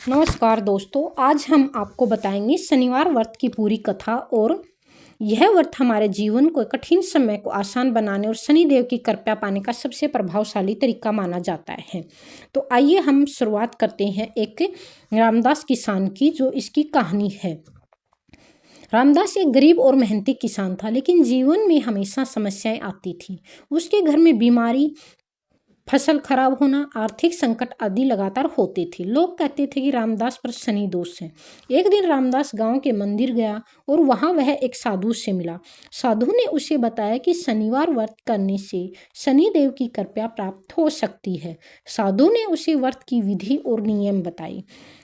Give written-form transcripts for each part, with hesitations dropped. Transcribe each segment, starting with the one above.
नमस्कार दोस्तों, आज हम आपको बताएंगे शनिवार व्रत की पूरी कथा। और यह व्रत हमारे जीवन को कठिन समय को आसान बनाने और शनिदेव की कृपा पाने का सबसे प्रभावशाली तरीका माना जाता है। तो आइए हम शुरुआत करते हैं एक रामदास किसान की, जो इसकी कहानी है। रामदास एक गरीब और मेहनती किसान था, लेकिन जीवन में हमेशा समस्याएं आती थी। उसके घर में बीमारी, फसल खराब होना, आर्थिक संकट आदि लगातार होते थे। लोग कहते थे कि रामदास पर शनि दोष है। एक दिन रामदास गांव के मंदिर गया और वहां वह एक साधु से मिला। साधु ने उसे बताया कि शनिवार व्रत करने से शनिदेव की कृपा प्राप्त हो सकती है। साधु ने उसे व्रत की विधि और नियम बताए।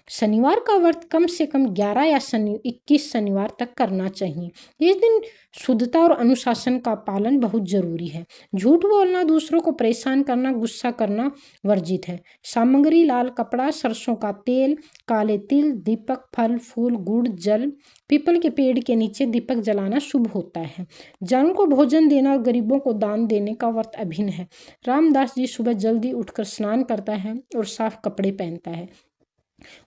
शनिवार का व्रत कम से कम 11 या 21 शनिवार तक करना चाहिए। इस दिन शुद्धता और अनुशासन का पालन बहुत जरूरी है। झूठ बोलना, दूसरों को परेशान करना, गुस्सा करना वर्जित है। सामग्री: लाल कपड़ा, सरसों का तेल, काले तिल, दीपक, फल फूल, गुड़, जल। पीपल के पेड़ के नीचे दीपक जलाना शुभ होता है। जानवरों को भोजन देना और गरीबों को दान देने का व्रत अभिन्न है। रामदास जी सुबह जल्दी उठकर स्नान करता है और साफ कपड़े पहनता है।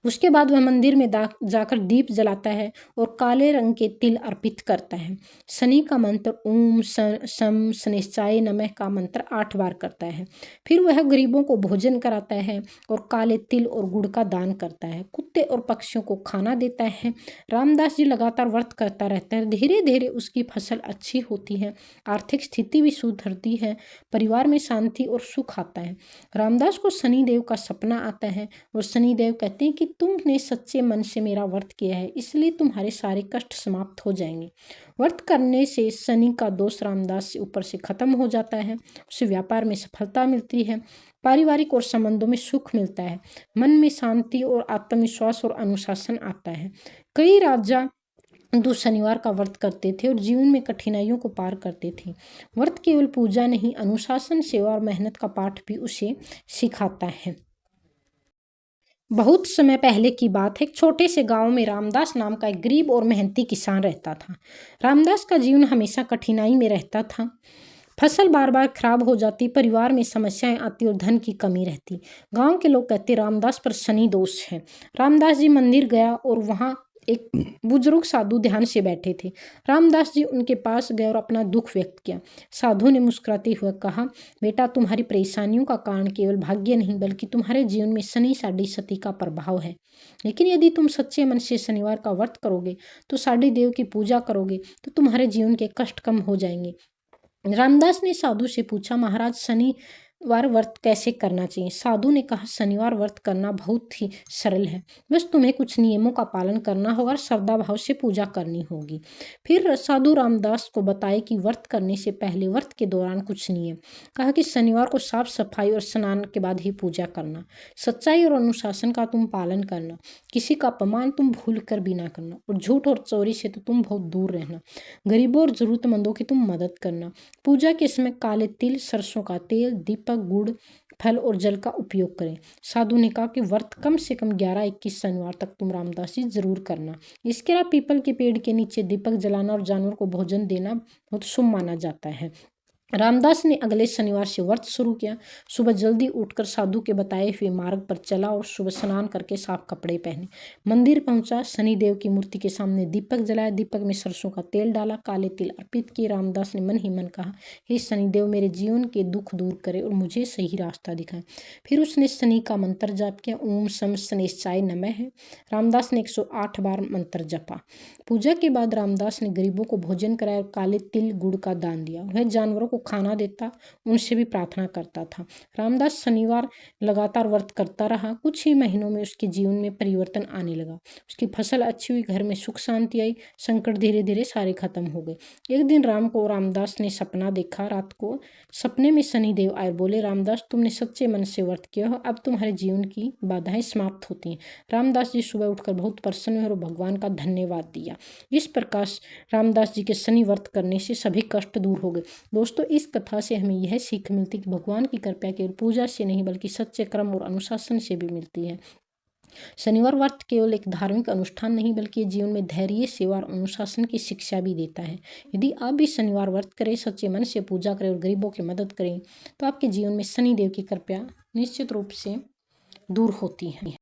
उसके बाद वह मंदिर में जाकर दीप जलाता है और काले रंग के तिल अर्पित करता है। शनि का मंत्र ओम सम शनिश्चाय नमः का मंत्र 8 बार करता है। फिर वह गरीबों को भोजन कराता है और काले तिल और गुड़ का दान करता है। कुत्ते और पक्षियों को खाना देता है। रामदास जी लगातार व्रत करता रहता है। धीरे धीरे उसकी फसल अच्छी होती है, आर्थिक स्थिति भी सुधरती है, परिवार में शांति और सुख आता है। रामदास को शनिदेव का सपना आता है और शनिदेव कहते हैं कि तुमने सच्चे मन से मेरा व्रत किया है, इसलिए तुम्हारे सारे कष्ट समाप्त हो जाएंगे। व्रत करने से शनि का दोष रामदास से ऊपर से खत्म हो जाता है। उसे व्यापार में सफलता मिलती है, पारिवारिक और संबंधों में सुख मिलता है, मन में शांति और आत्मविश्वास और अनुशासन आता है। कई राजा हिंदू शनिवार का व्रत करते थे और जीवन में कठिनाइयों को पार करते थे। व्रत केवल पूजा नहीं, अनुशासन, सेवा और मेहनत का पाठ भी उसे सिखाता है। बहुत समय पहले की बात है। एक छोटे से गांव में रामदास नाम का एक गरीब और मेहनती किसान रहता था। रामदास का जीवन हमेशा कठिनाई में रहता था। फसल बार बार खराब हो जाती, परिवार में समस्याएं आती और धन की कमी रहती। गांव के लोग कहते रामदास पर शनि दोष है। रामदास जी मंदिर गया और वहां एक बुजुर्ग साधु ध्यान से बैठे थे। रामदास जी उनके पास गए और अपना दुख व्यक्त किया। साधु ने मुस्कुराते हुए कहा, बेटा, तुम्हारी परेशानियों का कारण केवल भाग्य नहीं, बल्कि तुम्हारे जीवन में शनि साढ़े सती का प्रभाव है। लेकिन यदि तुम सच्चे मन से शनिवार का व्रत करोगे, तो साढ़े देव की पूजा करोगे, तो तुम्हारे जीवन के कष्ट कम हो जाएंगे। रामदास ने साधु से पूछा, महाराज, शनिवार व्रत कैसे करना चाहिए? साधु ने कहा, शनिवार व्रत करना बहुत ही सरल है। बस तुम्हें कुछ नियमों का पालन करना होगा और श्रद्धा भाव से पूजा करनी होगी। फिर साधु रामदास को बताए कि व्रत करने से पहले, व्रत के दौरान कुछ नियम। कहा कि शनिवार को साफ सफाई और स्नान के बाद ही पूजा करना, सच्चाई और अनुशासन का तुम पालन करना, किसी का अपमान तुम भूल कर भी ना करना, और झूठ और चोरी से तो तुम बहुत दूर रहना, गरीबों और जरूरतमंदों की तुम मदद करना। पूजा के समय काले तिल, सरसों का तेल, दीपक, गुड़, फल और जल का उपयोग करें। साधु ने कहा कि व्रत कम से कम 11-21 शनिवार तक तुम रामदास जी जरूर करना। इसके अलावा पीपल के पेड़ के नीचे दीपक जलाना और जानवर को भोजन देना बहुत शुभ माना जाता है। रामदास ने अगले शनिवार से व्रत शुरू किया। सुबह जल्दी उठकर साधु के बताए हुए मार्ग पर चला और सुबह स्नान करके साफ कपड़े पहने। मंदिर पहुंचा, शनिदेव की मूर्ति के सामने दीपक जलाया, दीपक में सरसों का तेल डाला, काले तिल अर्पित किए। रामदास ने मन ही मन कहा, हे शनिदेव, मेरे जीवन के दुख दूर करे और मुझे सही रास्ता दिखाए। फिर उसने शनि का मंत्र जाप किया, ओम शम शनिश्चाय नमः है। रामदास ने 108 बार मंत्र जपा। पूजा के बाद रामदास ने गरीबों को भोजन कराया और काले तिल गुड़ का दान दिया। वह जानवरों को खाना देता, उनसे भी प्रार्थना करता था। रामदास शनिवार लगातार व्रत करता रहा। कुछ ही महीनों में उसके जीवन में परिवर्तन आने लगा। उसकी फसल अच्छी हुई, घर में सुख शांति आई, संकट धीरे धीरे सारे खत्म हो गए। एक दिन रामदास ने सपना देखा। रात को सपने में शनिदेव आए, बोले, रामदास, तुमने सच्चे मन से व्रत किया हो, अब तुम्हारे जीवन की बाधाएं समाप्त होती हैं। रामदास जी सुबह उठकर बहुत प्रसन्न हुए और भगवान का धन्यवाद दिया। इस प्रकार रामदास जी के शनि व्रत करने से सभी कष्ट दूर हो गए। दोस्तों, इस कथा से हमें यह सीख मिलती है कि भगवान की कृपा केवल पूजा से नहीं, बल्कि सच्चे कर्म और अनुशासन से भी मिलती है। शनिवार व्रत केवल एक धार्मिक अनुष्ठान नहीं, बल्कि जीवन में धैर्य, सेवा और अनुशासन की शिक्षा भी देता है। यदि आप भी शनिवार व्रत करें, सच्चे मन से पूजा करें और गरीबों की मदद करें, तो आपके जीवन में शनिदेव की कृपा निश्चित रूप से दूर होती है।